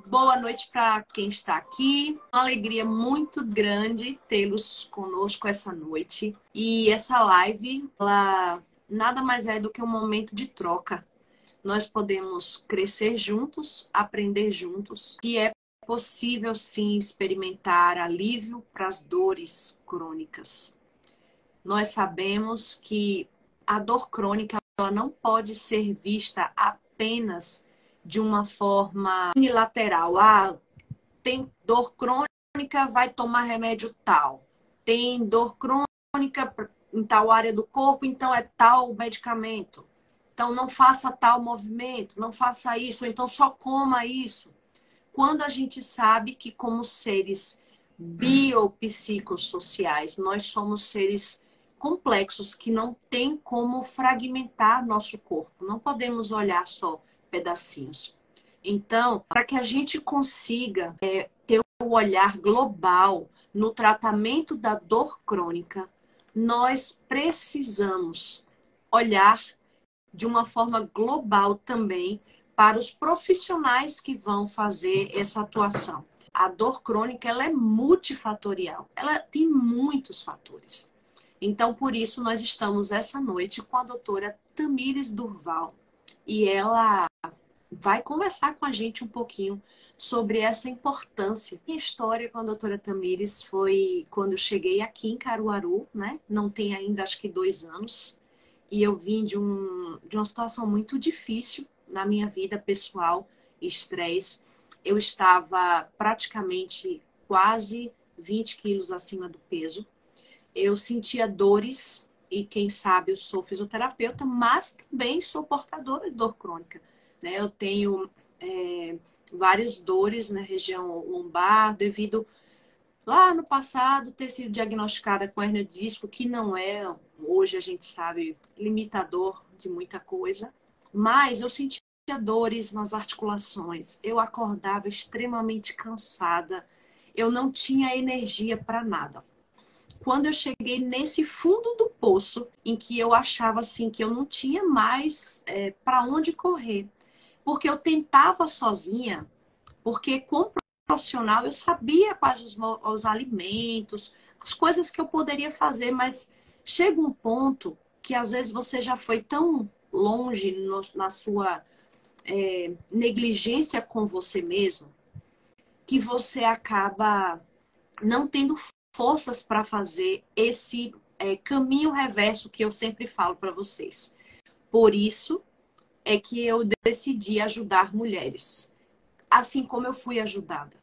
Boa noite para quem está aqui. Uma alegria muito grande tê-los conosco essa noite. E essa live, ela nada mais é do que um momento de troca. Nós podemos crescer juntos, aprender juntos, que é possível sim experimentar alívio para as dores crônicas. Nós sabemos que a dor crônica ela não pode ser vista apenas de uma forma unilateral. Ah, tem dor crônica, vai tomar remédio tal. Tem dor crônica em tal área do corpo, então é tal medicamento. Então não faça tal movimento, não faça isso, ou então só coma isso. Quando a gente sabe que como seres biopsicossociais, nós somos seres complexos que não tem como fragmentar nosso corpo. Não podemos olhar só pedacinhos. Então, para que a gente consiga ter um olhar global no tratamento da dor crônica, nós precisamos olhar de uma forma global também para os profissionais que vão fazer essa atuação. A dor crônica ela é multifatorial, ela tem muitos fatores. Então, por isso, nós estamos essa noite com a doutora Tamires Durval e ela vai conversar com a gente um pouquinho sobre essa importância. Minha história com a doutora Tamires foi quando eu cheguei aqui em Caruaru, né? Não tem ainda, acho que 2 anos. E eu vim de uma situação muito difícil na minha vida pessoal, estresse. Eu estava praticamente quase 20 quilos acima do peso. Eu sentia dores, e quem sabe eu sou fisioterapeuta, mas também sou portadora de dor crônica. Né? Eu tenho várias dores na região lombar, devido lá no passado ter sido diagnosticada com hernia de disco, que não é, hoje a gente sabe, limitador de muita coisa. Mas eu sentia dores nas articulações, eu acordava extremamente cansada, eu não tinha energia para nada. Quando eu cheguei nesse fundo do poço, em que eu achava assim que eu não tinha mais para onde correr, porque eu tentava sozinha, porque com profissional eu sabia quais os alimentos, as coisas que eu poderia fazer, mas chega um ponto que às vezes você já foi tão longe na sua negligência com você mesmo, que você acaba não tendo forças para fazer esse caminho reverso que eu sempre falo para vocês. Por isso é que eu decidi ajudar mulheres, assim como eu fui ajudada.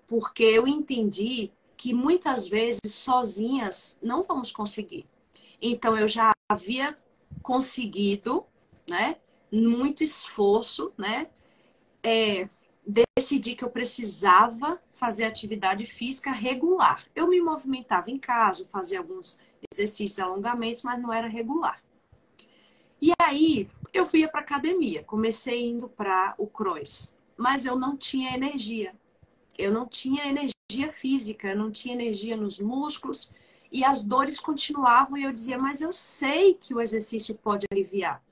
Porque eu entendi que muitas vezes sozinhas não vamos conseguir. Então eu já havia conseguido, né, muito esforço, né, decidi que eu precisava fazer atividade física regular. Eu me movimentava em casa, fazia alguns exercícios, alongamentos, mas não era regular. E aí eu fui para academia, comecei indo para o cross, mas eu não tinha energia. Eu não tinha energia física, eu não tinha energia nos músculos e as dores continuavam e eu dizia, mas eu sei que o exercício pode aliviar.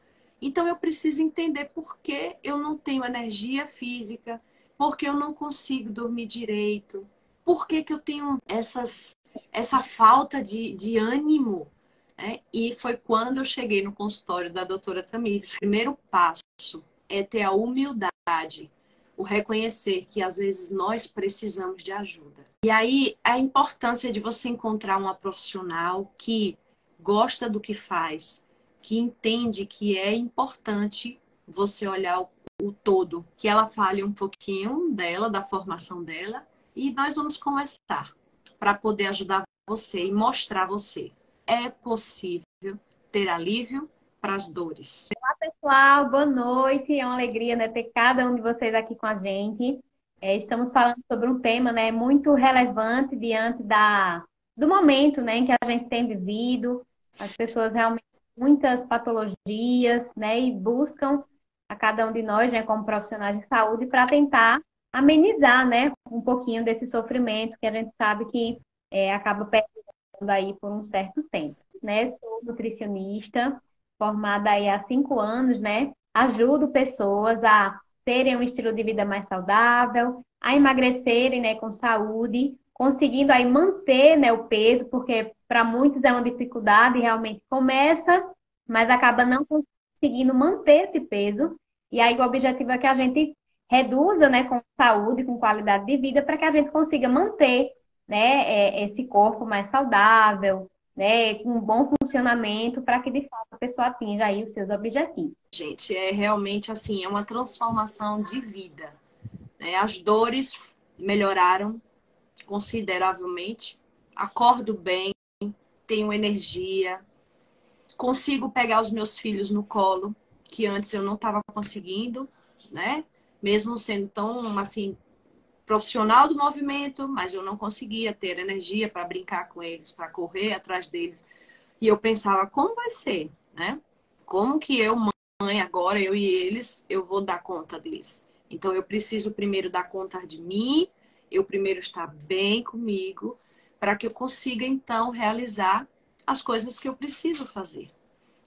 Então eu preciso entender por que eu não tenho energia física, por que eu não consigo dormir direito, por que eu tenho essa falta de ânimo. Né? E foi quando eu cheguei no consultório da doutora Tamires. O primeiro passo é ter a humildade, o reconhecer que às vezes nós precisamos de ajuda. E aí a importância de você encontrar uma profissional que gosta do que faz, que entende que é importante você olhar o todo, que ela fale um pouquinho dela, da formação dela, e nós vamos conversar para poder ajudar você e mostrar você. É possível ter alívio para as dores. Pessoal, boa noite. É uma alegria, né, ter cada um de vocês aqui com a gente. Estamos falando sobre um tema, né, muito relevante diante do momento, né, em que a gente tem vivido. As pessoas realmente têm muitas patologias, né, e buscam a cada um de nós, né, como profissionais de saúde, para tentar amenizar, né, um pouquinho desse sofrimento que a gente sabe que acaba perdendo aí por um certo tempo, né? Sou nutricionista formada aí há 5 anos, né? Ajudo pessoas a terem um estilo de vida mais saudável, a emagrecerem, né, com saúde, conseguindo aí manter, né, o peso, porque para muitos é uma dificuldade, realmente começa, mas acaba não conseguindo manter esse peso. E aí o objetivo é que a gente reduza, né, com saúde, com qualidade de vida, para que a gente consiga manter, né, esse corpo mais saudável, né, com um bom funcionamento, para que de fato a pessoa atinja aí os seus objetivos. Gente, é realmente assim, é uma transformação de vida, né? As dores melhoraram consideravelmente, acordo bem, tenho energia, consigo pegar os meus filhos no colo, que antes eu não estava conseguindo, né? Mesmo sendo tão, assim, profissional do movimento, mas eu não conseguia ter energia para brincar com eles, para correr atrás deles. E eu pensava, como vai ser, né? Como que eu, mãe, agora, eu e eles, eu vou dar conta deles? Então, eu preciso primeiro dar conta de mim, eu primeiro estar bem comigo, para que eu consiga, então, realizar as coisas que eu preciso fazer.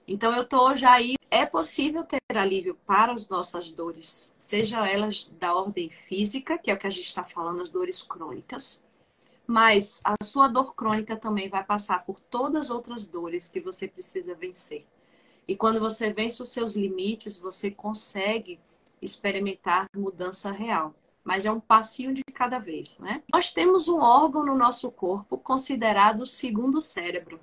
Então, eu estou já aí. É possível ter alívio para as nossas dores, seja elas da ordem física, que é o que a gente está falando, as dores crônicas, mas a sua dor crônica também vai passar por todas as outras dores que você precisa vencer. E quando você vence os seus limites, você consegue experimentar mudança real. Mas é um passinho de cada vez, né? Nós temos um órgão no nosso corpo considerado o segundo cérebro,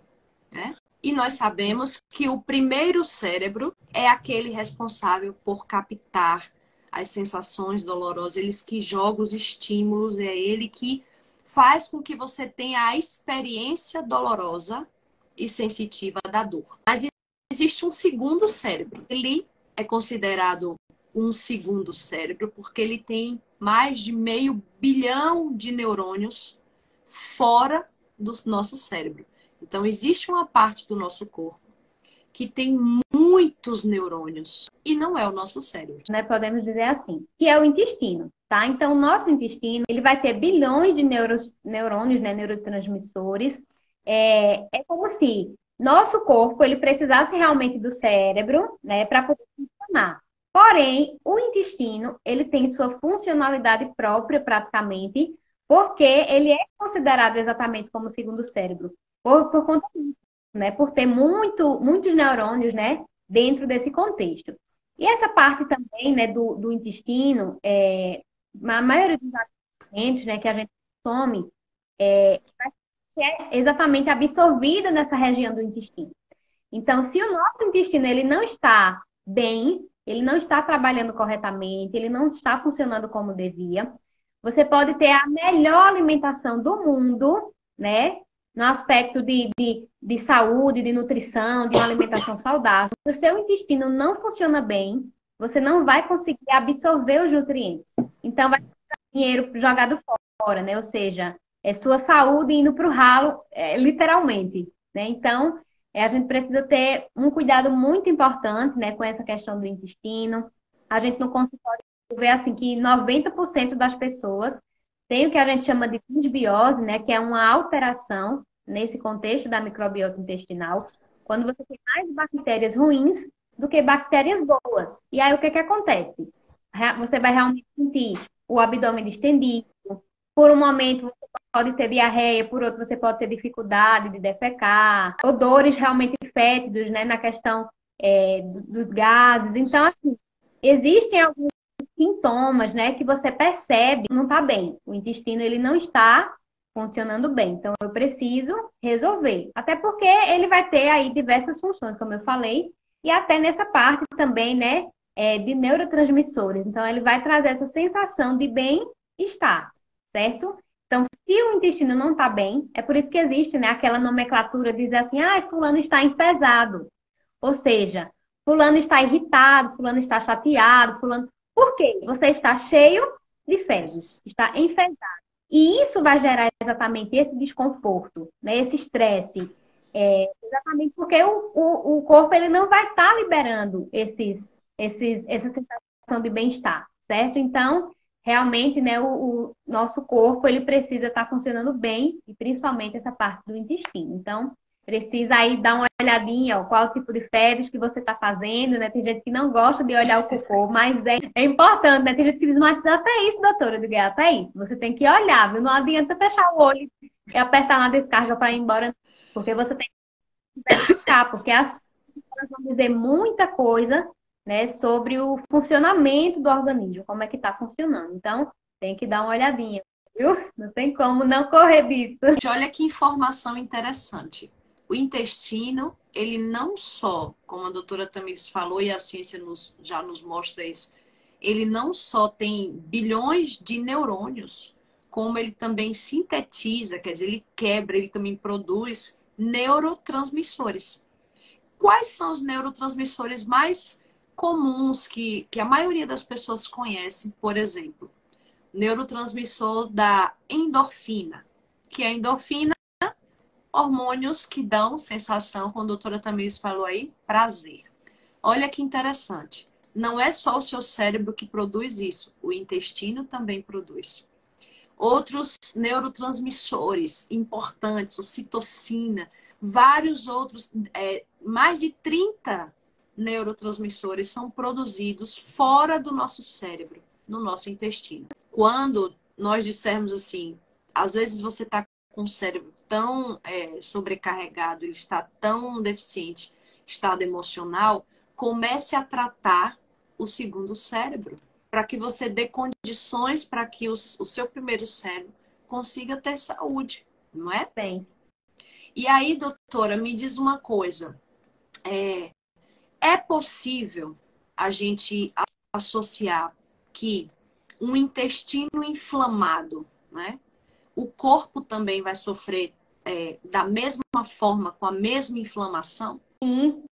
né? E nós sabemos que o primeiro cérebro é aquele responsável por captar as sensações dolorosas, ele que joga os estímulos, é ele que faz com que você tenha a experiência dolorosa e sensitiva da dor. Mas existe um segundo cérebro. Ele é considerado um segundo cérebro porque ele tem mais de 500 milhões de neurônios fora do nosso cérebro. Então, existe uma parte do nosso corpo que tem muitos neurônios e não é o nosso cérebro. Né, podemos dizer assim, que é o intestino, tá? Então, o nosso intestino, ele vai ter bilhões de neurônios, né, neurotransmissores. É como se nosso corpo, ele precisasse realmente do cérebro, né, para poder funcionar. Porém, o intestino, ele tem sua funcionalidade própria, praticamente, porque ele é considerado exatamente como o segundo cérebro, por conta disso, né? Por ter muitos neurônios, né, dentro desse contexto. E essa parte também, né, do intestino, a maioria dos alimentos, né, que a gente consome, é exatamente absorvida nessa região do intestino. Então, se o nosso intestino ele não está bem, ele não está trabalhando corretamente, ele não está funcionando como devia, você pode ter a melhor alimentação do mundo, né? No aspecto de saúde, de nutrição, de uma alimentação saudável. Se o seu intestino não funciona bem, você não vai conseguir absorver os nutrientes. Então, vai ter dinheiro jogado fora, né? Ou seja, é sua saúde indo para o ralo, literalmente, né? Então, a gente precisa ter um cuidado muito importante, né, com essa questão do intestino. A gente no consultório vê assim que 90% das pessoas tem o que a gente chama de disbiose, né, que é uma alteração nesse contexto da microbiota intestinal, quando você tem mais bactérias ruins do que bactérias boas. E aí o que acontece? Você vai realmente sentir o abdômen distendido, por um momento você pode ter diarreia, por outro você pode ter dificuldade de defecar, odores realmente fétidos, né, na questão dos gases. Então, assim, existem alguns sintomas, né, que você percebe que não está bem. O intestino, ele não está funcionando bem. Então, eu preciso resolver. Até porque ele vai ter aí diversas funções, como eu falei, e até nessa parte também, né, de neurotransmissores. Então, ele vai trazer essa sensação de bem-estar, certo? Então, se o intestino não está bem, é por isso que existe, né, aquela nomenclatura de dizer assim, fulano está enfesado. Ou seja, fulano está irritado, fulano está chateado, fulano... Por quê? Você está cheio de fezes, está enfesado. E isso vai gerar exatamente esse desconforto, né, esse estresse. Exatamente porque o corpo ele não vai estar liberando essa sensação de bem-estar, certo? Então, realmente, né, o nosso corpo ele precisa estar funcionando bem, e principalmente essa parte do intestino. Então, precisa aí dar uma olhadinha, ó, qual tipo de fezes que você está fazendo, né? Tem gente que não gosta de olhar o cocô, mas é importante, né? Tem gente que diz, mas até isso, doutora, eu digo, até isso. Você tem que olhar, viu? Não adianta fechar o olho e apertar na descarga para ir embora, porque você tem que verificar, porque as elas vão dizer muita coisa, né, sobre o funcionamento do organismo, como é que está funcionando. Então, tem que dar uma olhadinha, viu? Não tem como não correr disso. Olha que informação interessante. O intestino, ele não só, como a doutora Tamires falou, e a ciência já nos mostra isso, ele não só tem bilhões de neurônios, como ele também sintetiza, quer dizer, ele quebra, ele também produz neurotransmissores. Quais são os neurotransmissores mais comuns que a maioria das pessoas conhecem? Por exemplo, neurotransmissor da endorfina, que a endorfina, hormônios que dão sensação, como a doutora Tamires falou aí, prazer. Olha que interessante. Não é só o seu cérebro que produz isso, o intestino também produz. Outros neurotransmissores importantes, ocitocina, vários outros, mais de 30 neurotransmissores são produzidos fora do nosso cérebro, no nosso intestino. Quando nós dissermos assim, às vezes você está com o cérebro tão sobrecarregado, ele está tão deficiente, estado emocional, comece a tratar o segundo cérebro, para que você dê condições para que o seu primeiro cérebro consiga ter saúde, não é? Bem. E aí, doutora, me diz uma coisa. É possível a gente associar que um intestino inflamado, né? O corpo também vai sofrer da mesma forma, com a mesma inflamação? Sim,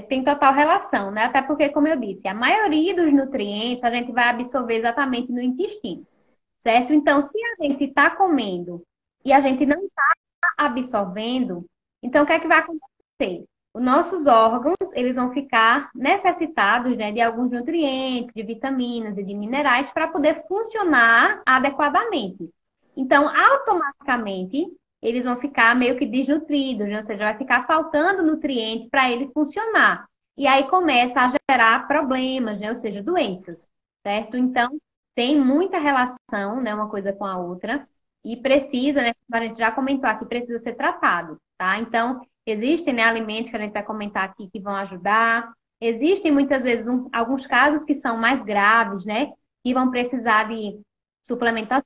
tem total relação, né? Até porque, como eu disse, a maioria dos nutrientes a gente vai absorver exatamente no intestino, certo? Então, se a gente está comendo e a gente não está absorvendo, então o que é que vai acontecer? Os nossos órgãos, eles vão ficar necessitados, né, de alguns nutrientes, de vitaminas e de minerais para poder funcionar adequadamente. Então, automaticamente, eles vão ficar meio que desnutridos, né? Ou seja, vai ficar faltando nutrientes para ele funcionar. E aí começa a gerar problemas, né? Ou seja, doenças, certo? Então, tem muita relação, né, uma coisa com a outra. E precisa, né, como a gente já comentou aqui, precisa ser tratado, tá? Então, existem, né, alimentos que a gente vai comentar aqui que vão ajudar. Existem muitas vezes alguns casos que são mais graves, né? Que vão precisar de suplementação,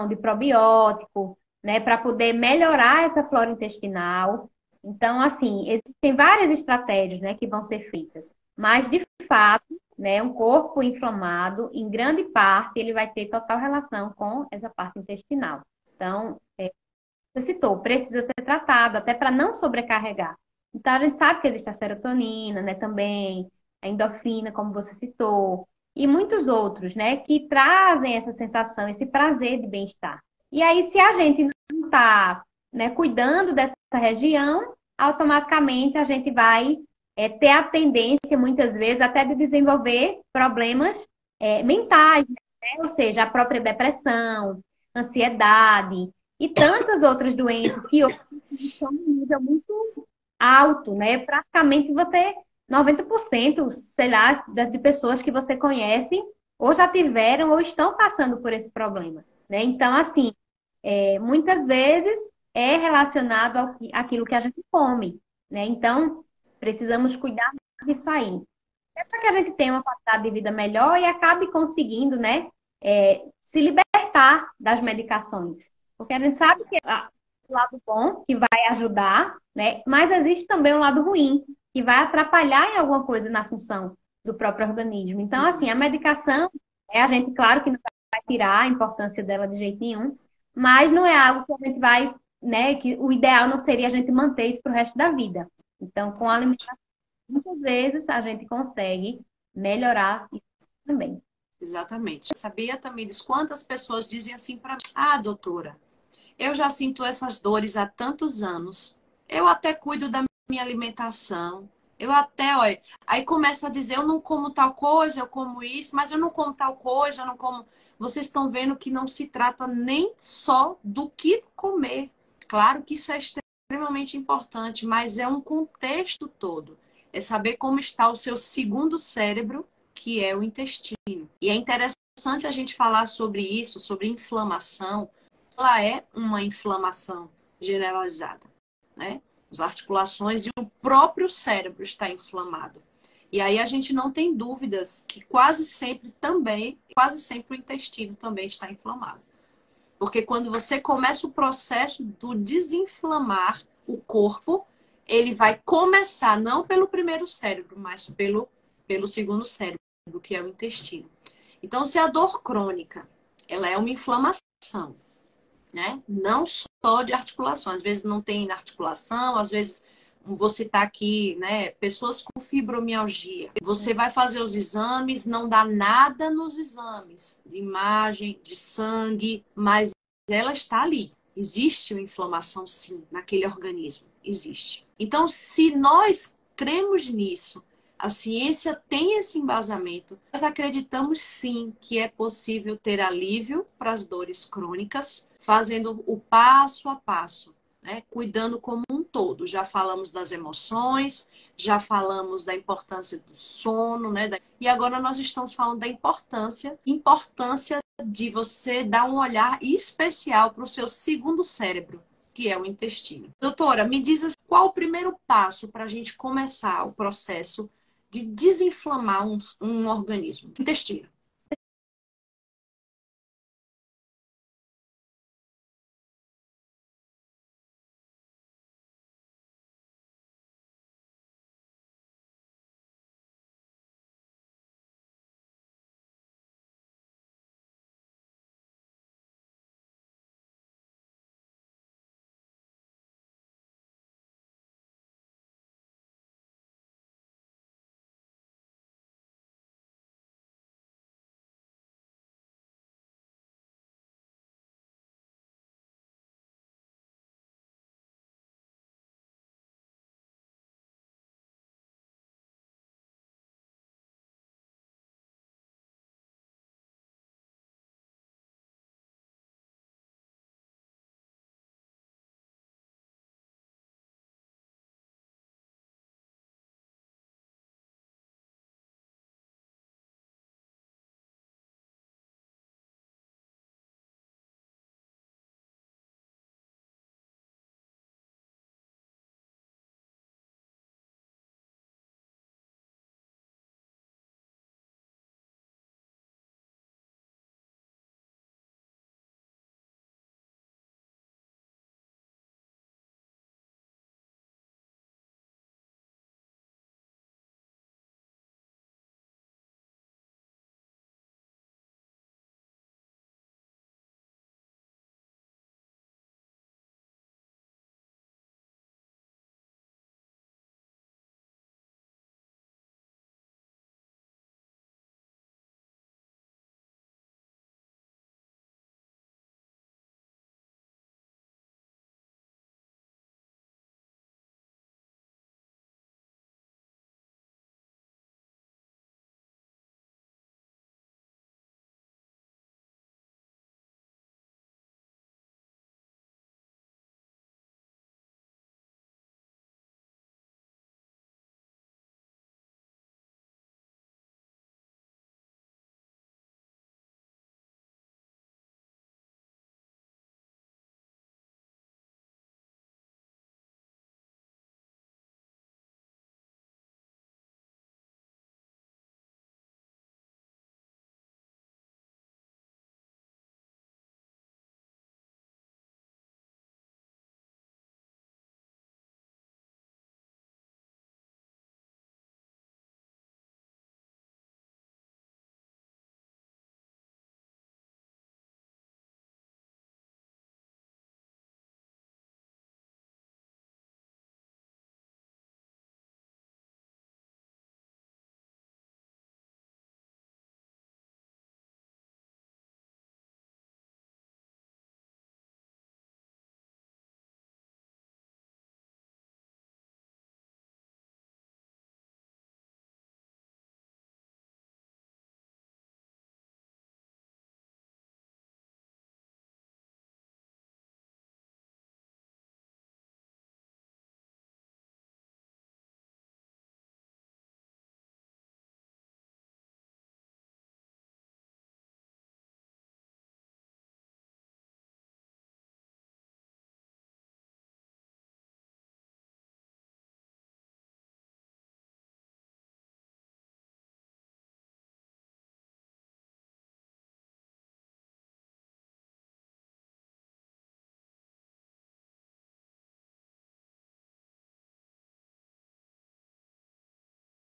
de probiótico, né? Para poder melhorar essa flora intestinal. Então, assim, existem várias estratégias, né, que vão ser feitas. Mas, de fato, né, um corpo inflamado, em grande parte, ele vai ter total relação com essa parte intestinal. Então, você citou, precisa ser tratado, até para não sobrecarregar. Então, a gente sabe que existe a serotonina, né, também, a endorfina, como você citou, e muitos outros, né, que trazem essa sensação, esse prazer de bem-estar. E aí, se a gente não está, né, cuidando dessa região, automaticamente a gente vai ter a tendência, muitas vezes, até de desenvolver problemas mentais, né? Ou seja, a própria depressão, ansiedade e tantas outras doenças que hoje estão em nível muito alto, né? Praticamente você, 90%, sei lá, de pessoas que você conhece ou já tiveram ou estão passando por esse problema, né? Então, assim, muitas vezes é relacionado àquilo que a gente come, né? Então, precisamos cuidar disso aí. É para que a gente tenha uma qualidade de vida melhor e acabe conseguindo, né, se libertar das medicações. Porque a gente sabe que o lado bom, que vai ajudar, né, mas existe também um lado ruim, que vai atrapalhar em alguma coisa na função do próprio organismo. Então, assim, a medicação, a gente, claro que não vai tirar a importância dela de jeito nenhum, mas não é algo que a gente vai, né, que o ideal não seria a gente manter isso para o resto da vida. Então, com a alimentação, muitas vezes a gente consegue melhorar isso também. Exatamente. Sabia, Tamires, quantas pessoas dizem assim para mim: ah, doutora, eu já sinto essas dores há tantos anos, eu até cuido da minha alimentação, eu até, olha, aí começa a dizer: eu não como tal coisa, eu como isso, mas eu não como tal coisa, eu não como. Vocês estão vendo que não se trata nem só do que comer. Claro que isso é extremamente importante, mas é um contexto todo. É saber como está o seu segundo cérebro, que é o intestino. E é interessante a gente falar sobre isso, sobre inflamação. Ela é uma inflamação generalizada, né? As articulações e o próprio cérebro está inflamado. E aí a gente não tem dúvidas que quase sempre o intestino também está inflamado. Porque quando você começa o processo do desinflamar o corpo, ele vai começar não pelo primeiro cérebro, mas pelo segundo cérebro, que é o intestino. Então, se a dor crônica, ela é uma inflamação, né? Não só de articulação. Às vezes não tem articulação, às vezes vou citar aqui, né? Pessoas com fibromialgia. Você vai fazer os exames, não dá nada nos exames de imagem, de sangue, mas ela está ali. Existe uma inflamação, sim, naquele organismo. Existe. Então, se nós cremos nisso, a ciência tem esse embasamento, nós acreditamos sim que é possível ter alívio para as dores crônicas, fazendo o passo a passo, né? Cuidando como um todo. Já falamos das emoções, já falamos da importância do sono, né? E agora nós estamos falando da importância de você dar um olhar especial para o seu segundo cérebro, que é o intestino. Doutora, me diz qual o primeiro passo para a gente começar o processo de desinflamar um organismo? Intestino.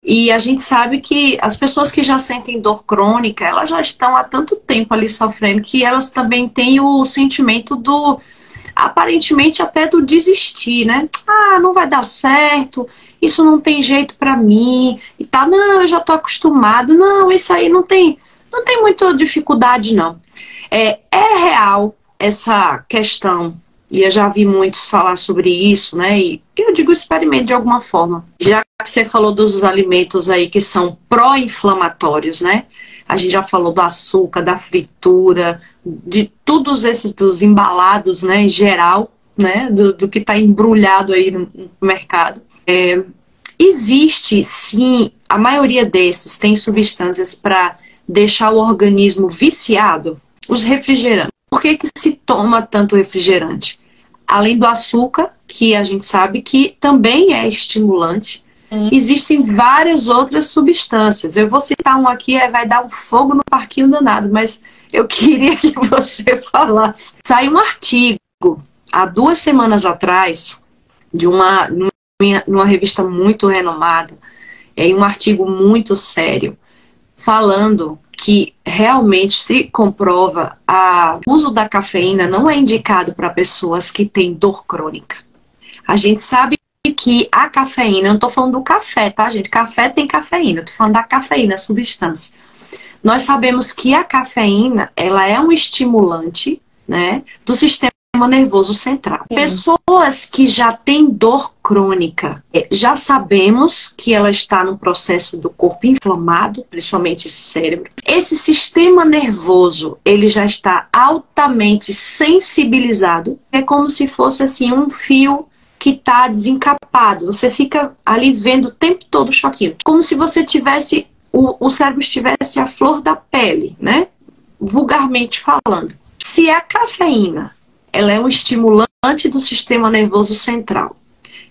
E a gente sabe que as pessoas que já sentem dor crônica, elas já estão há tanto tempo ali sofrendo que elas também têm o sentimento do, aparentemente até do desistir, né? Ah, não vai dar certo, isso não tem jeito pra mim, e tá, não, eu já tô acostumada, não, isso aí não tem muita dificuldade, não. É real essa questão, e eu já vi muitos falar sobre isso, né? E eu digo experimente de alguma forma. Já que você falou dos alimentos aí que são pró-inflamatórios, né? A gente já falou do açúcar, da fritura, de todos esses dos embalados, né, em geral, né, do que está embrulhado aí no mercado. Existe, sim, a maioria desses tem substâncias para deixar o organismo viciado. Os refrigerantes. Por que se toma tanto refrigerante? Além do açúcar, que a gente sabe que também é estimulante, existem várias outras substâncias. Eu vou citar um aqui, vai dar um fogo no parquinho danado, mas eu queria que você falasse. Saiu um artigo, há 2 semanas atrás, numa revista muito renomada, um artigo muito sério, falando que realmente se comprova o uso da cafeína não é indicado para pessoas que têm dor crônica. A gente sabe que a cafeína, eu não estou falando do café, tá, gente? Café tem cafeína, eu estou falando da cafeína, a substância. Nós sabemos que a cafeína, ela é um estimulante, né, do sistema nervoso central. Sim. Pessoas que já têm dor crônica, já sabemos que ela está no processo do corpo inflamado, principalmente esse cérebro. Esse sistema nervoso, ele já está altamente sensibilizado. É como se fosse assim um fio que está desencapado. Você fica ali vendo o tempo todo o choquinho. Como se você tivesse, o cérebro estivesse à flor da pele, né? Vulgarmente falando. Se a cafeína, ela é um estimulante do sistema nervoso central,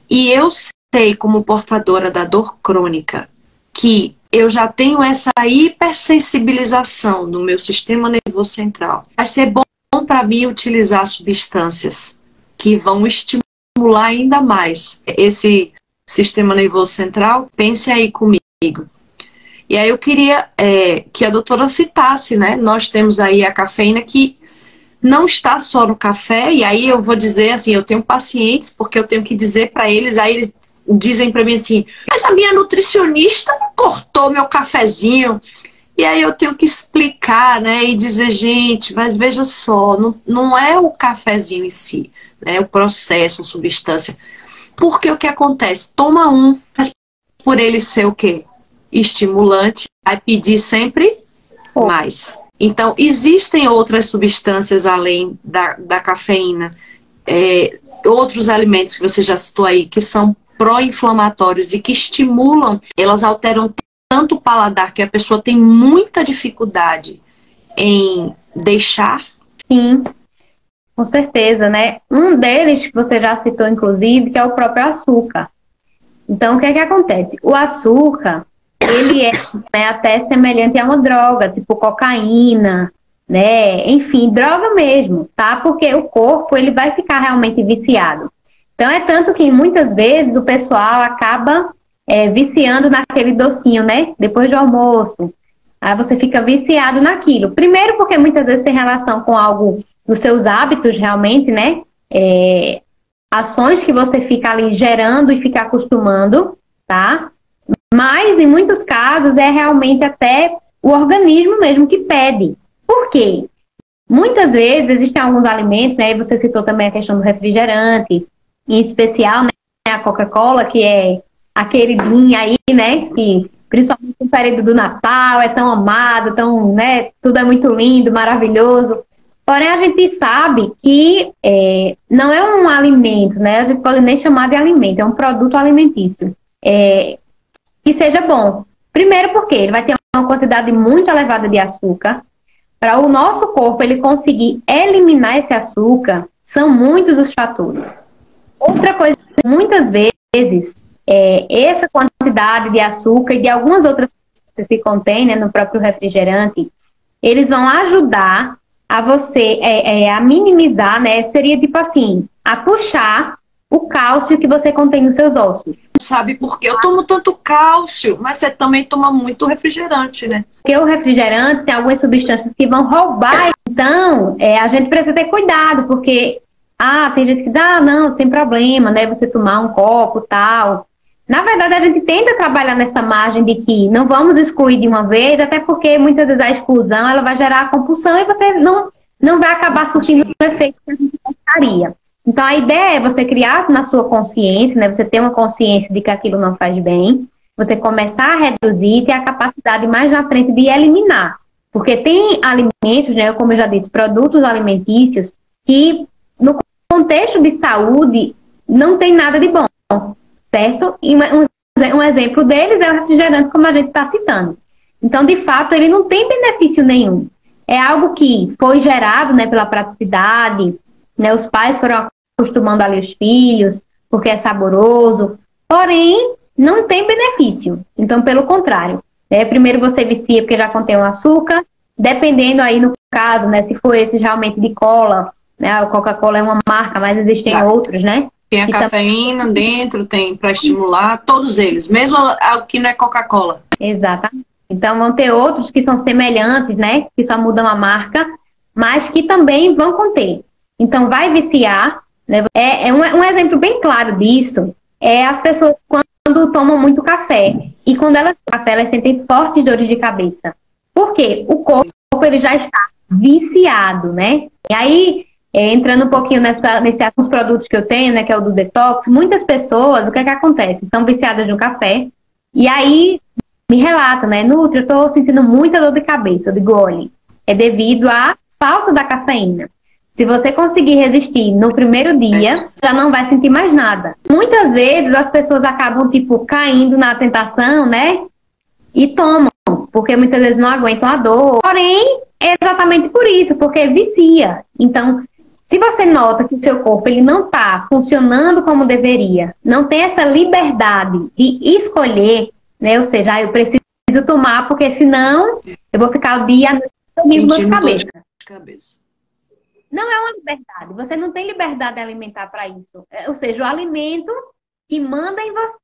e eu sei, como portadora da dor crônica, que eu já tenho essa hipersensibilização do meu sistema nervoso central, vai ser bom para mim utilizar substâncias que vão estimular ainda mais esse sistema nervoso central. Pense aí comigo. E aí eu queria que a doutora citasse, né? Nós temos aí a cafeína que não está só no café, e aí eu vou dizer assim, eu tenho pacientes, porque eu tenho que dizer para eles, aí eles dizem para mim assim, mas a minha nutricionista cortou meu cafezinho, e aí eu tenho que explicar, né, e dizer, gente, mas veja só, não é o cafezinho em si, né, o processo, a substância, porque o que acontece? Toma mas por ele ser o quê? Estimulante, vai pedir sempre mais. Então, existem outras substâncias além da cafeína, outros alimentos que você já citou aí, que são pró-inflamatórios e que estimulam, elas alteram tanto o paladar que a pessoa tem muita dificuldade em deixar. Sim, com certeza, né? Um deles que você já citou, inclusive, que é o próprio açúcar. Então, o que é que acontece? O açúcar, ele é, né, até semelhante a uma droga, tipo cocaína, né? Enfim, droga mesmo, tá? Porque o corpo, ele vai ficar realmente viciado. Então, é tanto que muitas vezes o pessoal acaba viciando naquele docinho, né? Depois do almoço. Aí você fica viciado naquilo. Primeiro porque muitas vezes tem relação com algo dos seus hábitos realmente, né? Ações que você fica ali gerando e fica acostumando, tá? Mas, em muitos casos, é realmente até o organismo mesmo que pede. Por quê? Muitas vezes existem alguns alimentos, né? Você citou também a questão do refrigerante, em especial, né, a Coca-Cola, que é a queridinha aí, né? Que, principalmente no período do Natal, é tão amado, tão, né? Tudo é muito lindo, maravilhoso. Porém, a gente sabe que não é um alimento, né? A gente pode nem chamar de alimento, é um produto alimentício. Que seja bom. Primeiro porque ele vai ter uma quantidade muito elevada de açúcar. Para o nosso corpo ele conseguir eliminar esse açúcar, são muitos os fatores. Outra coisa, muitas vezes, essa quantidade de açúcar e de algumas outras coisas que se contém, né, no próprio refrigerante, eles vão ajudar a você a minimizar, né, seria tipo assim, a puxar o cálcio que você contém nos seus ossos. sabe por quê. Eu tomo tanto cálcio, mas você também toma muito refrigerante, né? Porque o refrigerante tem algumas substâncias que vão roubar. Então, a gente precisa ter cuidado, porque tem gente que diz, não, sem problema, né? Você tomar um copo, tal. Na verdade, a gente tenta trabalhar nessa margem de que não vamos excluir de uma vez, até porque muitas vezes a exclusão ela vai gerar a compulsão e você não vai acabar surtindo o efeito que a gente gostaria. Então, a ideia é você criar na sua consciência, né? Você ter uma consciência de que aquilo não faz bem, você começar a reduzir e ter a capacidade mais na frente de eliminar. Porque tem alimentos, né? Como eu já disse, produtos alimentícios que, no contexto de saúde, não tem nada de bom, certo? E um exemplo deles é o refrigerante, como a gente está citando. Então, de fato, ele não tem benefício nenhum. É algo que foi gerado, né, pela praticidade, né, os pais foram acostumando ali os filhos, porque é saboroso, porém, não tem benefício. Então, pelo contrário, né, primeiro você vicia porque já contém o açúcar, dependendo aí no caso, né, se for esse realmente de cola, né, a Coca-Cola é uma marca, mas existem outros, né? Tem a cafeína dentro, tem para estimular, todos eles, mesmo o que não é Coca-Cola. Exatamente. Então vão ter outros que são semelhantes, né? Que só mudam a marca, mas que também vão conter. Então vai viciar, né? Um exemplo bem claro disso é as pessoas quando tomam muito café. E quando elas tomam café, elas sentem fortes dores de cabeça. Por quê? O corpo ele já está viciado, né? E aí entrando um pouquinho nesses produtos que eu tenho, né, que é o do detox, muitas pessoas, o que é que acontece? Estão viciadas no café, e aí me relata, né, Nutri, eu estou sentindo muita dor de cabeça. Eu digo, olha, é devido à falta da cafeína. Se você conseguir resistir no primeiro dia, já não vai sentir mais nada. Muitas vezes as pessoas acabam, tipo, caindo na tentação, né, e tomam, porque muitas vezes não aguentam a dor. Porém, é exatamente por isso, porque vicia. Então, se você nota que o seu corpo ele não está funcionando como deveria, não tem essa liberdade de escolher, né? Ou seja, eu preciso tomar, porque senão eu vou ficar o dia com dor de cabeça. Não é uma liberdade. Você não tem liberdade alimentar para isso. Ou seja, o alimento que manda em você.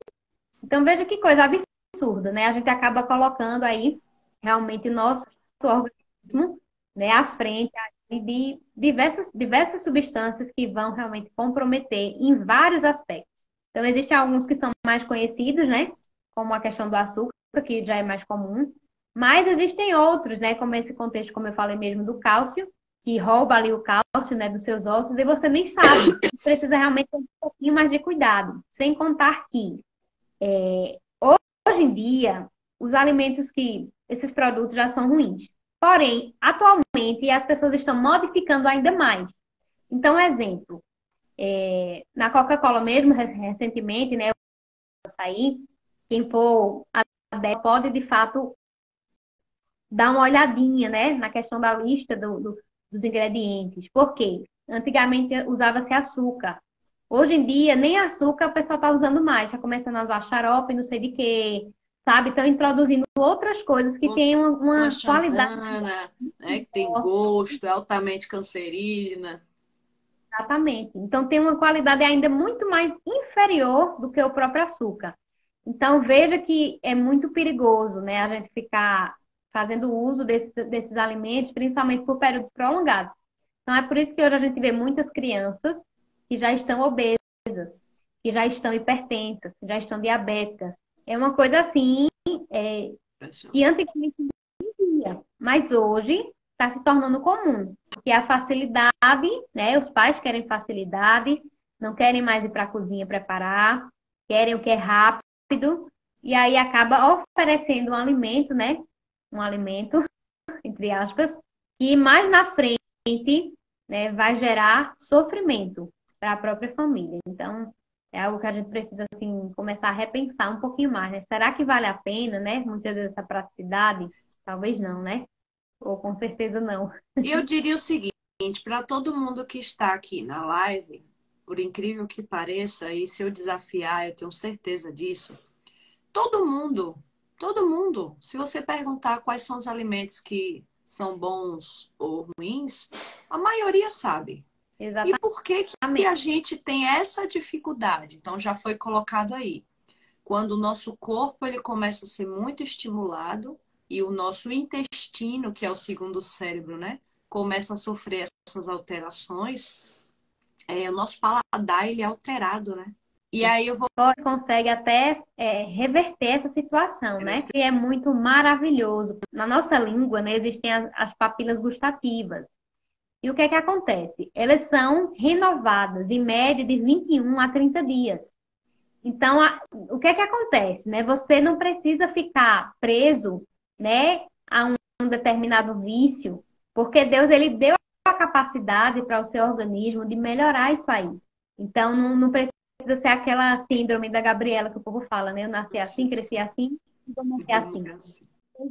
Então, veja que coisa absurda, né? A gente acaba colocando aí realmente o nosso organismo, né, à frente de diversas substâncias que vão realmente comprometer em vários aspectos. Então, existem alguns que são mais conhecidos, né? Como a questão do açúcar, que já é mais comum. Mas existem outros, né? Como esse contexto, como eu falei mesmo, do cálcio, que rouba ali o cálcio, né, dos seus ossos, e você nem sabe. Precisa realmente ter um pouquinho mais de cuidado. Sem contar que, hoje em dia, os alimentos esses produtos já são ruins. Porém, atualmente, as pessoas estão modificando ainda mais. Então, exemplo, na Coca-Cola mesmo, recentemente, né, açaí, quem for pode, de fato, dar uma olhadinha, né, na questão da lista dos ingredientes. Por quê? Antigamente usava-se açúcar. Hoje em dia, nem açúcar o pessoal está usando mais. Está começando a usar xarope, não sei de quê, sabe? Estão introduzindo outras coisas que têm uma qualidade. Né? Que tem gosto, é altamente cancerígena. Exatamente. Então tem uma qualidade ainda muito mais inferior do que o próprio açúcar. Então veja que é muito perigoso, né, a gente ficar fazendo uso desses alimentos, principalmente por períodos prolongados. Então é por isso que hoje a gente vê muitas crianças que já estão obesas, que já estão hipertensas, que já estão diabéticas. É uma coisa assim, que antigamente não existia, mas hoje está se tornando comum. Porque a facilidade, né? Os pais querem facilidade, não querem mais ir para a cozinha preparar, querem o que é rápido, e aí acaba oferecendo um alimento, né? Um alimento, entre aspas, que mais na frente, né, vai gerar sofrimento para a própria família. Então, é algo que a gente precisa, assim, começar a repensar um pouquinho mais, né? Será que vale a pena, né? Muitas vezes essa praticidade? Talvez não, né? Ou com certeza não. E eu diria o seguinte, para todo mundo que está aqui na live, por incrível que pareça, e se eu desafiar, eu tenho certeza disso, todo mundo, se você perguntar quais são os alimentos que são bons ou ruins, a maioria sabe. Exatamente. E por que a gente tem essa dificuldade? Então, já foi colocado aí. quando o nosso corpo ele começa a ser muito estimulado e o nosso intestino, que é o segundo cérebro, né, começa a sofrer essas alterações, o nosso paladar ele é alterado, né? E aí eu vou Consegue até reverter essa situação, né? Que é muito maravilhoso. Na nossa língua, né, existem as papilas gustativas. E o que é que acontece? Elas são renovadas em média de 21 a 30 dias. Então, o que é que acontece, né? Você não precisa ficar preso, né, a um determinado vício, porque Deus ele deu a capacidade para o seu organismo de melhorar isso aí. Então, não precisa ser aquela síndrome da Gabriela que o povo fala, né? Eu nasci assim, cresci assim, e vou morrer assim.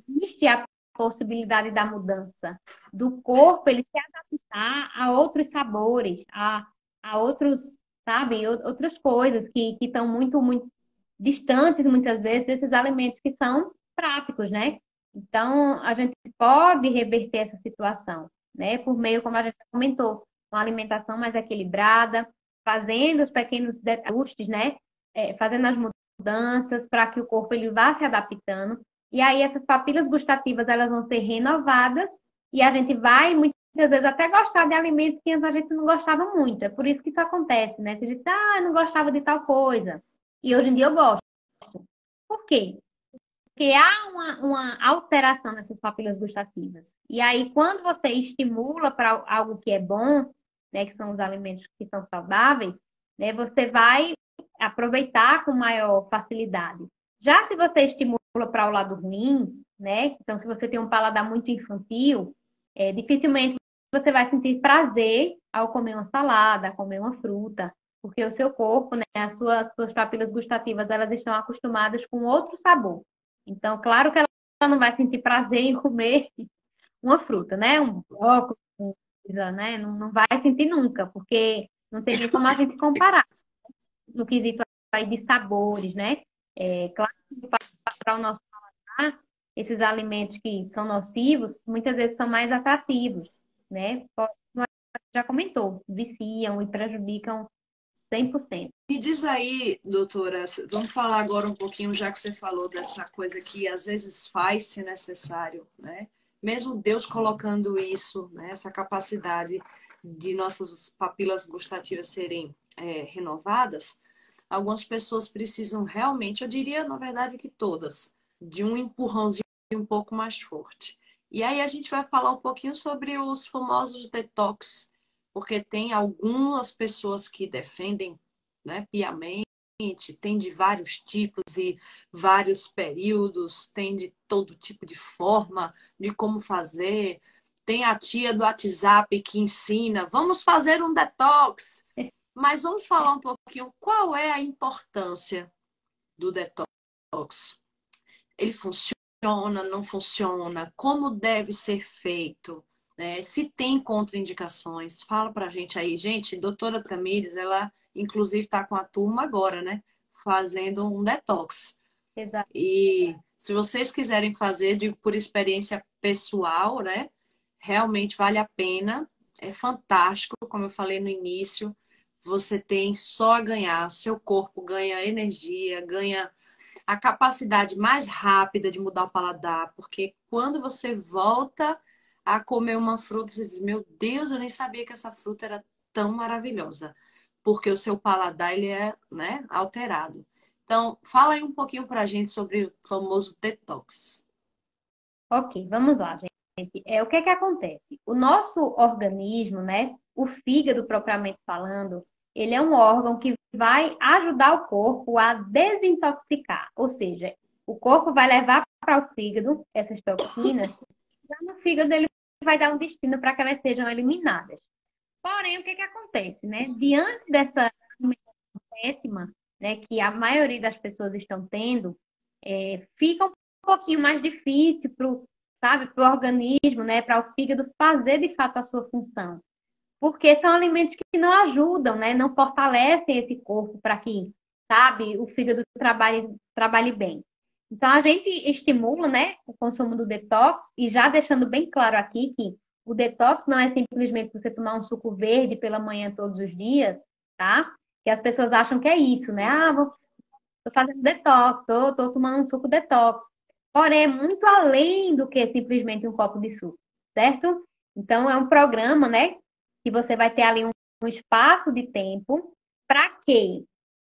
Existe a possibilidade da mudança do corpo, ele se adaptar a outros sabores, a outros, sabe, outras coisas que estão muito, muito distantes, muitas vezes, desses alimentos que são práticos, né? Então, a gente pode reverter essa situação, né? Por meio, como a gente comentou, uma alimentação mais equilibrada, fazendo os pequenos ajustes, né? Fazendo as mudanças para que o corpo ele vá se adaptando. E aí essas papilas gustativas elas vão ser renovadas e a gente vai muitas vezes até gostar de alimentos que antes a gente não gostava muito. É por isso que isso acontece, né? Que a gente, eu não gostava de tal coisa. E hoje em dia eu gosto. Por quê? Porque há uma alteração nessas papilas gustativas. E aí, quando você estimula para algo que é bom, né, que são os alimentos que são saudáveis, né, você vai aproveitar com maior facilidade. Já se você estimula para o lado ruim, né, então se você tem um paladar muito infantil, dificilmente você vai sentir prazer ao comer uma salada, comer uma fruta, porque o seu corpo, né, as suas papilas gustativas, elas estão acostumadas com outro sabor. Então, claro que ela não vai sentir prazer em comer uma fruta, né? Um brócolis, coisa, né? Não vai sentir nunca, porque não tem nem como a gente comparar no quesito aí de sabores, né? Claro que para o nosso paladar, esses alimentos que são nocivos, muitas vezes são mais atrativos, né? Como a gente já comentou, viciam e prejudicam 100%. Me diz aí, doutora, vamos falar agora um pouquinho, já que você falou dessa coisa que às vezes faz-se necessário, né? Mesmo Deus colocando isso, né? Essa capacidade de nossas papilas gustativas serem renovadas, algumas pessoas precisam realmente, eu diria, na verdade, que todas, de um empurrãozinho um pouco mais forte. E aí a gente vai falar um pouquinho sobre os famosos detox, porque tem algumas pessoas que defendem, né, piamente, tem de vários tipos e vários períodos, tem de todo tipo de forma, de como fazer. Tem a tia do WhatsApp que ensina, vamos fazer um detox. Mas vamos falar um pouquinho qual é a importância do detox. Ele funciona, não funciona? Como deve ser feito? Né? Se tem contraindicações, fala pra gente aí. Gente, doutora Tamires, ela inclusive está com a turma agora, né? Fazendo um detox. Exato. E se vocês quiserem fazer, digo por experiência pessoal, né? Realmente vale a pena. É fantástico, como eu falei no início. Você tem só a ganhar. Seu corpo ganha energia, ganha a capacidade mais rápida de mudar o paladar, porque quando você volta a comer uma fruta, você diz: meu Deus, eu nem sabia que essa fruta era tão maravilhosa, porque o seu paladar ele é, né, alterado. Então, fala aí um pouquinho pra gente sobre o famoso detox. Ok, vamos lá, gente. O que é que acontece? O nosso organismo, né, o fígado propriamente falando, ele é um órgão que vai ajudar o corpo a desintoxicar, ou seja, o corpo vai levar para o fígado essas toxinas, já no fígado ele vai dar um destino para que elas sejam eliminadas. Porém, o que é que acontece, né? Diante dessa alimentação péssima, né, que a maioria das pessoas estão tendo, fica um pouquinho mais difícil sabe, para o organismo, né, para o fígado fazer de fato a sua função. Porque são alimentos que não ajudam, né, não fortalecem esse corpo para que, sabe, o fígado trabalhe bem. Então, a gente estimula, né, o consumo do detox e já deixando bem claro aqui que o detox não é simplesmente você tomar um suco verde pela manhã todos os dias, tá? Que as pessoas acham que é isso, né? Ah, estou fazendo detox, estou tomando um suco detox. Porém, é muito além do que simplesmente um copo de suco, certo? Então, é um programa, né? Que você vai ter ali um espaço de tempo. Para quê?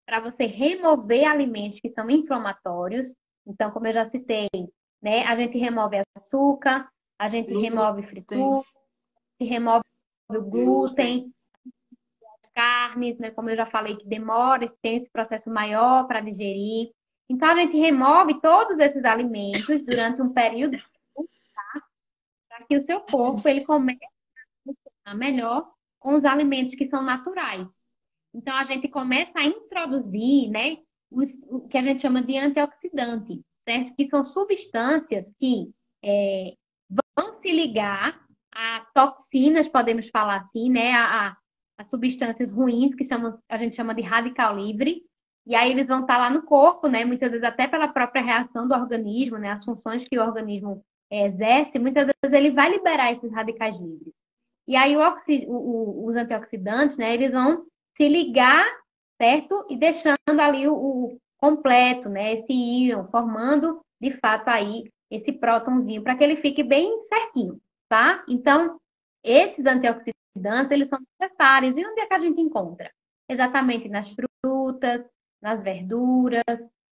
Para você remover alimentos que são inflamatórios. Então, como eu já citei, né? A gente remove açúcar, a gente remove Glúten, fritura, se remove o glúten. glúten, carnes, né? Como eu já falei, que demora, tem esse processo maior para digerir. Então, a gente remove todos esses alimentos durante um período para que o seu corpo ele comece a funcionar melhor com os alimentos que são naturais. Então, a gente começa a introduzir, né, o que a gente chama de antioxidante, certo? Que são substâncias que vão se ligar a toxinas, podemos falar assim, né, a substâncias ruins, que a gente chama de radical livre, e aí eles vão estar lá no corpo, né, muitas vezes até pela própria reação do organismo, né, as funções que o organismo exerce, muitas vezes ele vai liberar esses radicais livres. E aí os antioxidantes, né, eles vão se ligar, certo? E deixando ali o completo, né, esse íon, formando de fato aí esse prótonzinho, para que ele fique bem certinho, tá? Então, esses antioxidantes, eles são necessários. E onde é que a gente encontra? Exatamente nas frutas, nas verduras,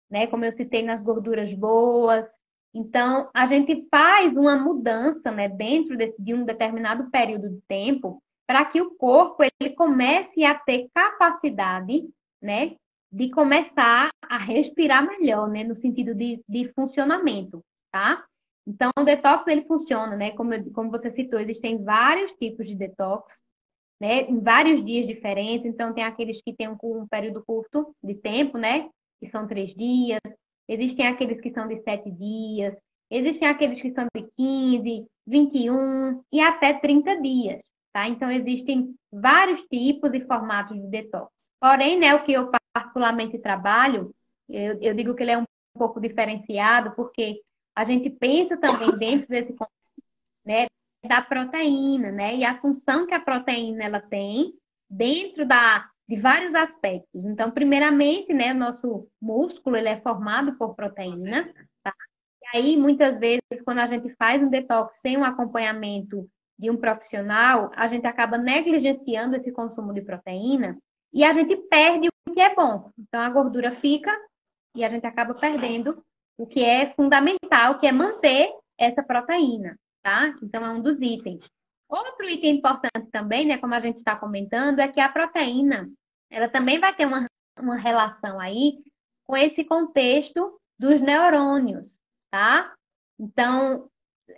né? Como eu citei, nas gorduras boas. Então, a gente faz uma mudança, né, dentro de um determinado período de tempo, para que o corpo ele comece a ter capacidade, né, de começar a respirar melhor, né, no sentido de funcionamento, tá? Então, o detox ele funciona, né, como você citou, existem vários tipos de detox, né, em vários dias diferentes. Então, tem aqueles que têm um período curto de tempo, né, que são 3 dias. Existem aqueles que são de 7 dias. Existem aqueles que são de 15, 21 e até 30 dias, tá? Então, existem vários tipos e formatos de detox. Porém, né, o que eu particularmente trabalho, eu digo que ele é um pouco diferenciado, porque a gente pensa também dentro desse, né, da proteína, né? E a função que a proteína ela tem dentro de vários aspectos. Então, primeiramente, né, nosso músculo ele é formado por proteína, tá? E aí, muitas vezes, quando a gente faz um detox sem um acompanhamento de um profissional, a gente acaba negligenciando esse consumo de proteína e a gente perde o que é bom. Então, a gordura fica e a gente acaba perdendo o que é fundamental, que é manter essa proteína, tá? Então, é um dos itens. Outro item importante também, né, como a gente está comentando, é que a proteína, ela também vai ter uma relação aí com esse contexto dos neurônios, tá? Então,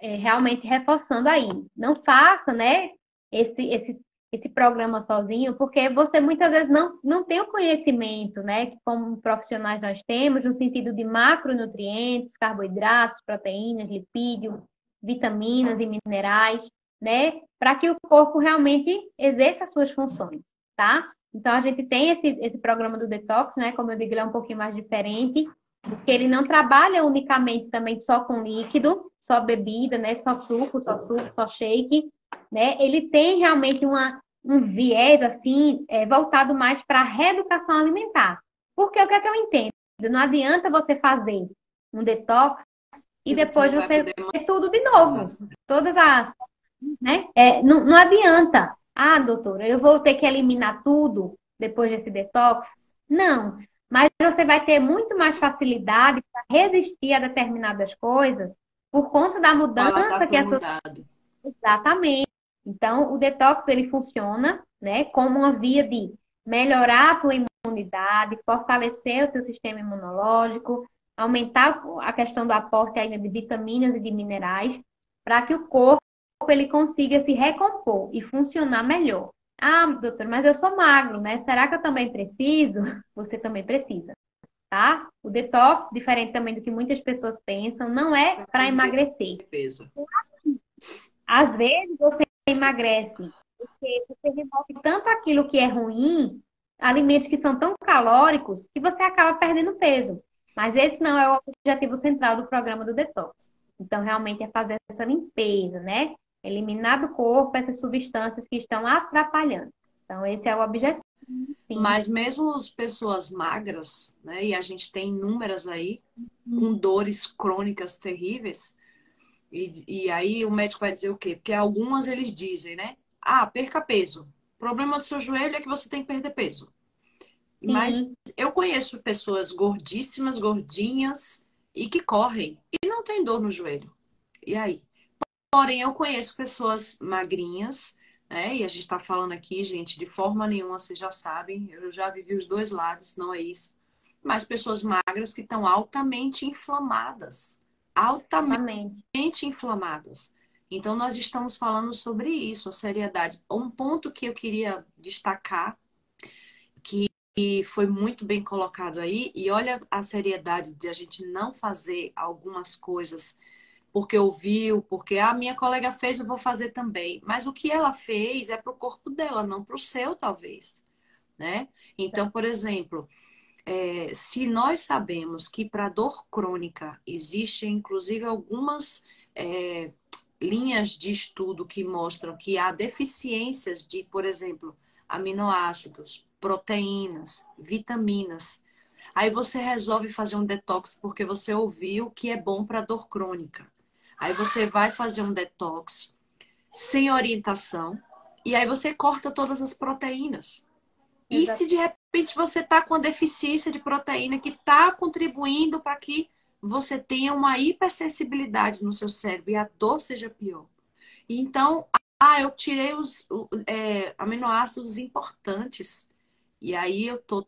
realmente reforçando aí, não faça, né, esse programa sozinho, porque você muitas vezes não tem o conhecimento, né, que como profissionais nós temos, no sentido de macronutrientes, carboidratos, proteínas, lipídio, vitaminas e minerais, né, para que o corpo realmente exerça as suas funções, tá? Então, a gente tem esse programa do detox, né, como eu digo, ele é um pouquinho mais diferente, porque ele não trabalha unicamente também só com líquido, só bebida, né, só suco, só shake, né? Ele tem realmente um viés assim voltado mais para a reeducação alimentar. Porque o que é que eu entendo? Não adianta você fazer um detox e E você depois não vai você poder ter tudo de usar. novo. Todas as, né? Não adianta. Ah, doutora, eu vou ter que eliminar tudo depois desse detox? Não. Mas você vai ter muito mais facilidade para resistir a determinadas coisas por conta da O paladar mudança que foi a sua... mudado. Exatamente. Então, o detox ele funciona, né, como uma via de melhorar a tua imunidade, fortalecer o teu sistema imunológico, aumentar a questão do aporte ainda de vitaminas e de minerais, para que o corpo ele consiga se recompor e funcionar melhor. Ah, doutor, mas eu sou magro, né? Será que eu também preciso? Você também precisa, tá? O detox, diferente também do que muitas pessoas pensam, não é Para para perder emagrecer. peso. Às vezes você emagrece porque você remove tanto aquilo que é ruim, alimentos que são tão calóricos, que você acaba perdendo peso. Mas esse não é o objetivo central do programa do detox. Então, realmente é fazer essa limpeza, né? Eliminar do corpo essas substâncias que estão atrapalhando. Então, esse é o objetivo. Sim. Mas mesmo as pessoas magras, né? E a gente tem inúmeras aí, com dores crônicas terríveis. E aí o médico vai dizer o quê? Porque algumas eles dizem, né? Ah, perca peso. O problema do seu joelho é que você tem que perder peso. Mas Sim, eu conheço pessoas gordíssimas, gordinhas e que correm e não tem dor no joelho. E aí? Porém, eu conheço pessoas magrinhas, né? E a gente está falando aqui, gente, de forma nenhuma, vocês já sabem, eu já vivi os dois lados, não é isso. Mas pessoas magras que estão altamente inflamadas. Altamente exatamente. inflamadas. Então, nós estamos falando sobre isso, a seriedade. Um ponto que eu queria destacar, que foi muito bem colocado aí, e olha a seriedade de a gente não fazer algumas coisas porque ouviu, porque a minha colega fez, eu vou fazer também. Mas o que ela fez é para o corpo dela, não para o seu, talvez. Né? Então, por exemplo, se nós sabemos que para dor crônica existem, inclusive, algumas linhas de estudo que mostram que há deficiências de, por exemplo, aminoácidos, proteínas, vitaminas. Aí você resolve fazer um detox porque você ouviu que é bom para dor crônica. Aí você vai fazer um detox sem orientação e aí você corta todas as proteínas. E se de repente você está com a deficiência de proteína que está contribuindo para que você tenha uma hipersensibilidade no seu cérebro e a dor seja pior. Então, eu tirei os aminoácidos importantes e aí eu tô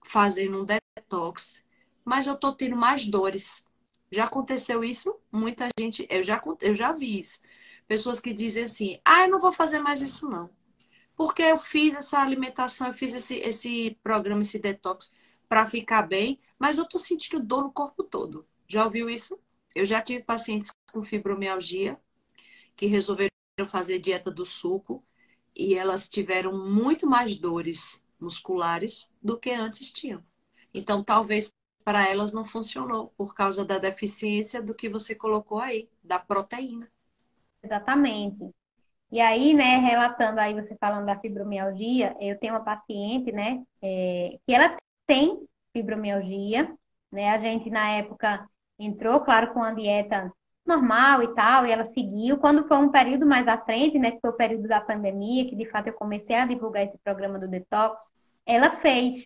fazendo um detox, mas eu tô tendo mais dores. Já aconteceu isso? Muita gente, eu já vi isso. Pessoas que dizem assim: eu não vou fazer mais isso não. Porque eu fiz essa alimentação, eu fiz esse programa, esse detox para ficar bem, mas eu tô sentindo dor no corpo todo. Já ouviu isso? Eu já tive pacientes com fibromialgia que resolveram fazer dieta do suco e elas tiveram muito mais dores musculares do que antes tinham. Então, talvez para elas não funcionou por causa da deficiência do que você colocou aí, da proteína. Exatamente. E aí, né, relatando aí, você falando da fibromialgia, eu tenho uma paciente, né, que ela tem fibromialgia, né, a gente na época entrou, claro, com a dieta normal e tal, e ela seguiu. Quando foi um período mais à frente, né, que foi o período da pandemia, que de fato eu comecei a divulgar esse programa do detox, ela fez,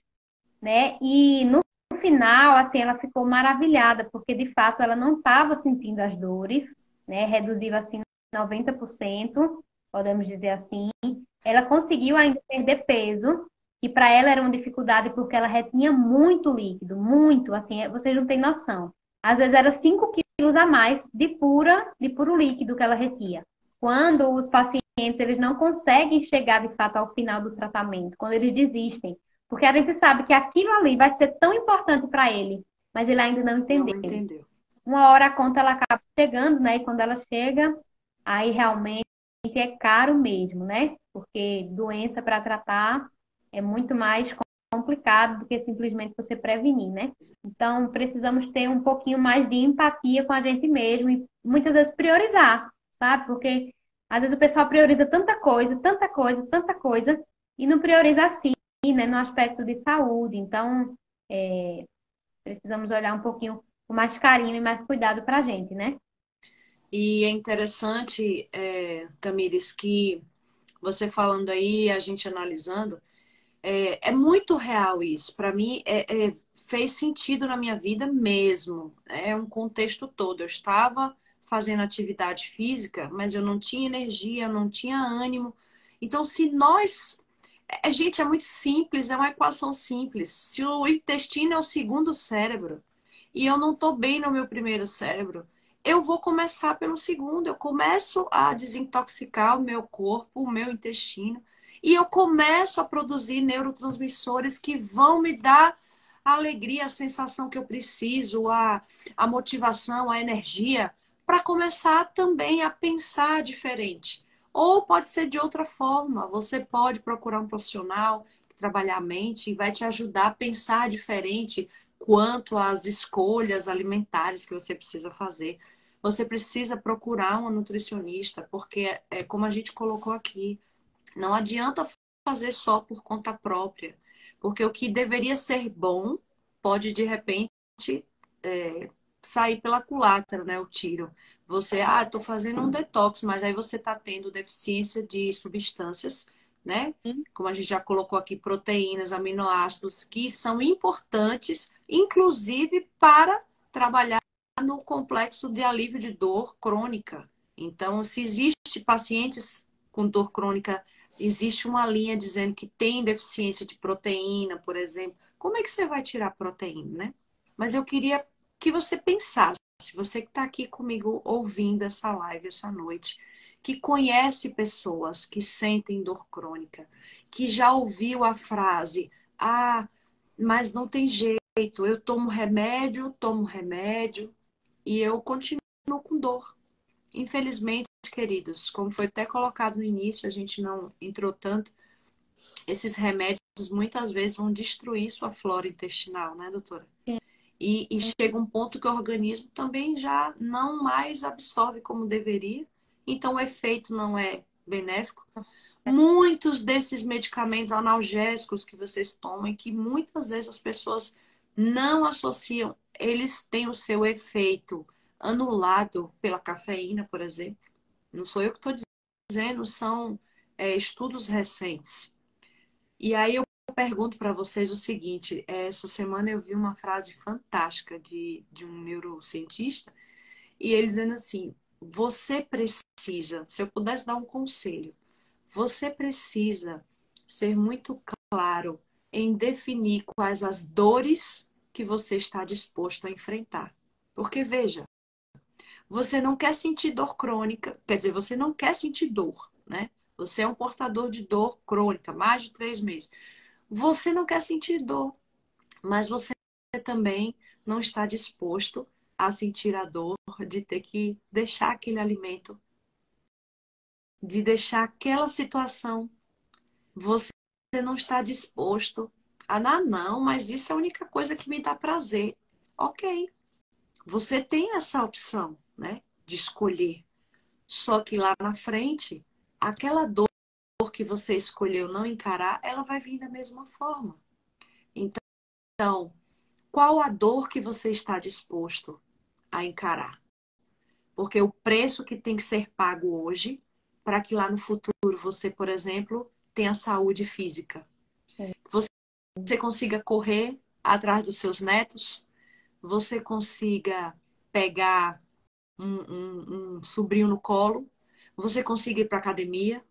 né, e no final, assim, ela ficou maravilhada, porque de fato ela não estava sentindo as dores, né, reduziu assim 90%, podemos dizer assim. Ela conseguiu ainda perder peso, que para ela era uma dificuldade porque ela retinha muito líquido, muito, assim, vocês não têm noção. Às vezes era 5 quilos a mais de puro líquido que ela retinha. Quando os pacientes eles não conseguem chegar de fato ao final do tratamento, quando eles desistem, porque a gente sabe que aquilo ali vai ser tão importante para ele, mas ele ainda não Não entendeu. entendeu. Uma hora a conta ela acaba chegando, né? E quando ela chega, aí realmente é caro mesmo, né? Porque doença para tratar é muito mais complicado do que simplesmente você prevenir, né? Então, precisamos ter um pouquinho mais de empatia com a gente mesmo e muitas vezes priorizar, sabe? Porque às vezes o pessoal prioriza tanta coisa, tanta coisa, tanta coisa e não prioriza assim, né? No aspecto de saúde. Então, precisamos olhar um pouquinho com mais carinho e mais cuidado para a gente, né? E é interessante, Tamires, que você falando aí, a gente analisando, é muito real isso. Para mim, fez sentido na minha vida mesmo. É um contexto todo. Eu estava fazendo atividade física, mas eu não tinha energia, eu não tinha ânimo. Então, se nós. Gente, é muito simples, é uma equação simples. Se o intestino é o segundo cérebro e eu não estou bem no meu primeiro cérebro, eu vou começar pelo segundo. Eu começo a desintoxicar o meu corpo, o meu intestino, e eu começo a produzir neurotransmissores que vão me dar a alegria, a sensação que eu preciso, a motivação, a energia, para começar também a pensar diferente. Ou pode ser de outra forma. Você pode procurar um profissional que trabalhar a mente e vai te ajudar a pensar diferente quanto às escolhas alimentares que você precisa fazer. Você precisa procurar uma nutricionista, porque é como a gente colocou aqui, não adianta fazer só por conta própria. Porque o que deveria ser bom pode, de repente, é, sair pela culatra, né? O tiro. Você, tô fazendo um detox, mas aí você tá tendo deficiência de substâncias, né? Como a gente já colocou aqui, proteínas, aminoácidos, que são importantes, inclusive para trabalhar no complexo de alívio de dor crônica. Então, se existe pacientes com dor crônica, existe uma linha dizendo que tem deficiência de proteína, por exemplo. Como é que você vai tirar proteína, né? Mas eu queria que você pensasse, você que está aqui comigo ouvindo essa live essa noite, que conhece pessoas que sentem dor crônica, que já ouviu a frase, mas não tem jeito, eu tomo remédio e eu continuo com dor. Infelizmente, queridos, como foi até colocado no início, a gente não entrou tanto, esses remédios muitas vezes vão destruir sua flora intestinal, né, doutora? E chega um ponto que o organismo também já não mais absorve como deveria, então o efeito não é benéfico. Muitos desses medicamentos analgésicos que vocês tomam, que muitas vezes as pessoas não associam, eles têm o seu efeito anulado pela cafeína, por exemplo. Não sou eu que estou dizendo, são estudos recentes. E aí eu pergunto para vocês o seguinte: essa semana eu vi uma frase fantástica de um neurocientista, e ele dizendo assim: você precisa, se eu pudesse dar um conselho, você precisa ser muito claro em definir quais as dores que você está disposto a enfrentar. Porque veja, você não quer sentir dor crônica, quer dizer, você não quer sentir dor, né? Você é um portador de dor crônica, mais de 3 meses. Você não quer sentir dor, mas você também não está disposto a sentir a dor de ter que deixar aquele alimento, de deixar aquela situação. Você não está disposto a, não, mas isso é a única coisa que me dá prazer. Ok, você tem essa opção, né, de escolher. Só que lá na frente, aquela dor que você escolheu não encarar, ela vai vir da mesma forma. Então, qual a dor que você está disposto a encarar? Porque o preço que tem que ser pago hoje, para que lá no futuro você, por exemplo, tenha saúde física. Você consiga correr atrás dos seus netos, você consiga pegar um sobrinho no colo, você consiga ir para academia,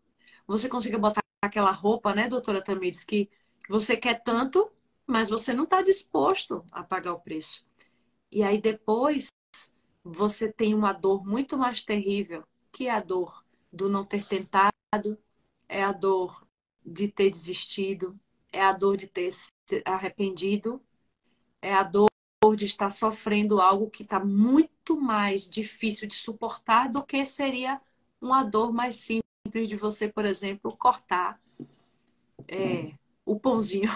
você consiga botar aquela roupa, né, doutora Tamires, que você quer tanto, mas você não está disposto a pagar o preço. E aí depois você tem uma dor muito mais terrível, que é a dor do não ter tentado, é a dor de ter desistido, é a dor de ter se arrependido, é a dor de estar sofrendo algo que está muito mais difícil de suportar do que seria uma dor mais simples de você, por exemplo, cortar o pãozinho,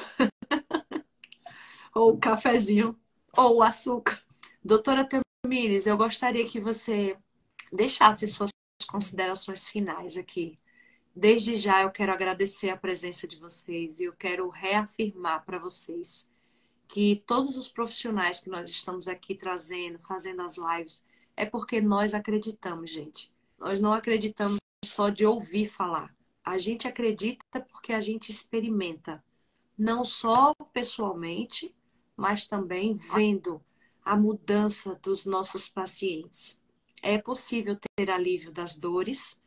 ou o cafezinho, ou o açúcar. Doutora Tamires, eu gostaria que você deixasse suas considerações finais aqui. Desde já eu quero agradecer a presença de vocês e eu quero reafirmar para vocês que todos os profissionais que nós estamos aqui trazendo, fazendo as lives, é porque nós acreditamos, gente. Nós não acreditamos só de ouvir falar. A gente acredita porque a gente experimenta, não só pessoalmente, mas também vendo a mudança dos nossos pacientes. É possível ter alívio das dores,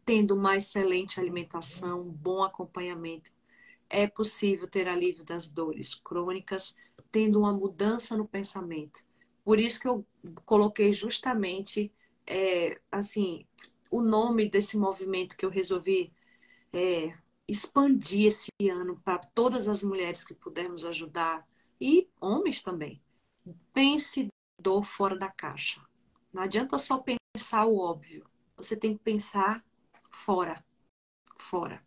tendo uma excelente alimentação, um bom acompanhamento. É possível ter alívio das dores crônicas, tendo uma mudança no pensamento. Por isso que eu coloquei justamente, assim, o nome desse movimento que eu resolvi expandir esse ano para todas as mulheres que pudermos ajudar e homens também. Pense dor fora da caixa. Não adianta só pensar o óbvio. Você tem que pensar fora, fora.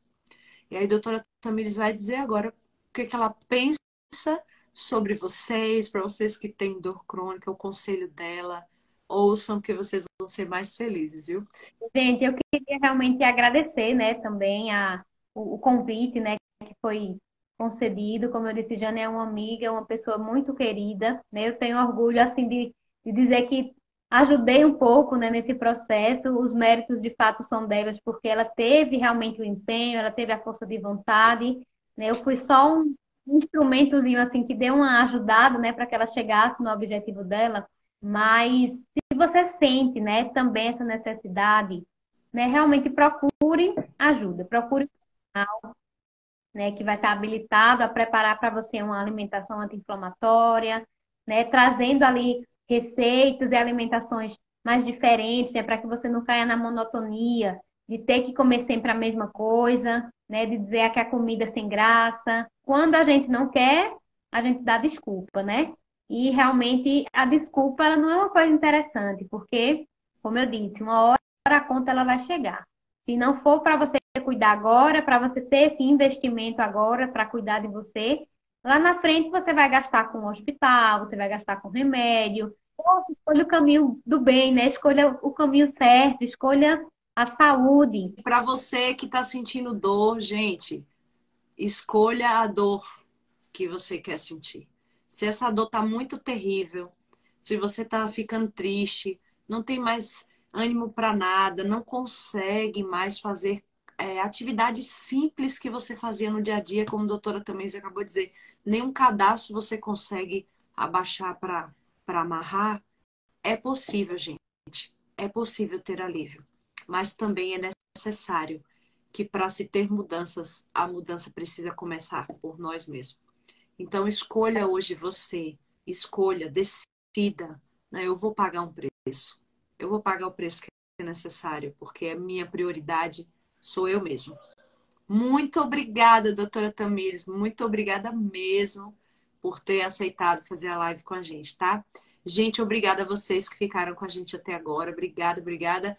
E aí a doutora Tamires vai dizer agora o que ela pensa sobre vocês, para vocês que têm dor crônica, o conselho dela. Ouçam que vocês vão ser mais felizes, viu? Gente, eu queria realmente agradecer, né, também o convite, né, foi concedido. Como eu disse, Jane é uma amiga, é uma pessoa muito querida, né? Eu tenho orgulho, assim, de dizer que ajudei um pouco, né, nesse processo. Os méritos, de fato, são delas, porque ela teve realmente o empenho, ela teve a força de vontade, né? Eu fui só um instrumentozinho, assim, que deu uma ajudada, né, para que ela chegasse no objetivo dela. Mas se você sente, né, também essa necessidade, né, realmente procure ajuda, procure, né, que vai estar habilitado a preparar para você uma alimentação anti-inflamatória, né, trazendo ali receitas e alimentações mais diferentes, né, para que você não caia na monotonia de ter que comer sempre a mesma coisa, né, de dizer que a comida é sem graça. Quando a gente não quer, a gente dá desculpa, né? E realmente a desculpa ela não é uma coisa interessante, porque, como eu disse, uma hora a conta ela vai chegar. Se não for para você cuidar agora, para você ter esse investimento agora para cuidar de você, lá na frente você vai gastar com o hospital, você vai gastar com remédio. Ou escolha o caminho do bem, né? Escolha o caminho certo, escolha a saúde. Para você que está sentindo dor, gente, escolha a dor que você quer sentir. Se essa dor tá muito terrível, se você tá ficando triste, não tem mais ânimo para nada, não consegue mais fazer atividades simples que você fazia no dia a dia, como a doutora também acabou de dizer, nenhum cadastro você consegue abaixar para amarrar, é possível, gente. É possível ter alívio, mas também é necessário que para se ter mudanças, a mudança precisa começar por nós mesmos. Então, escolha hoje você, escolha, decida, né? Eu vou pagar um preço. Eu vou pagar o preço que é necessário, porque a minha prioridade sou eu mesmo. Muito obrigada, doutora Tamires. Muito obrigada mesmo por ter aceitado fazer a live com a gente, tá? Gente, obrigada a vocês que ficaram com a gente até agora. Obrigada, obrigada.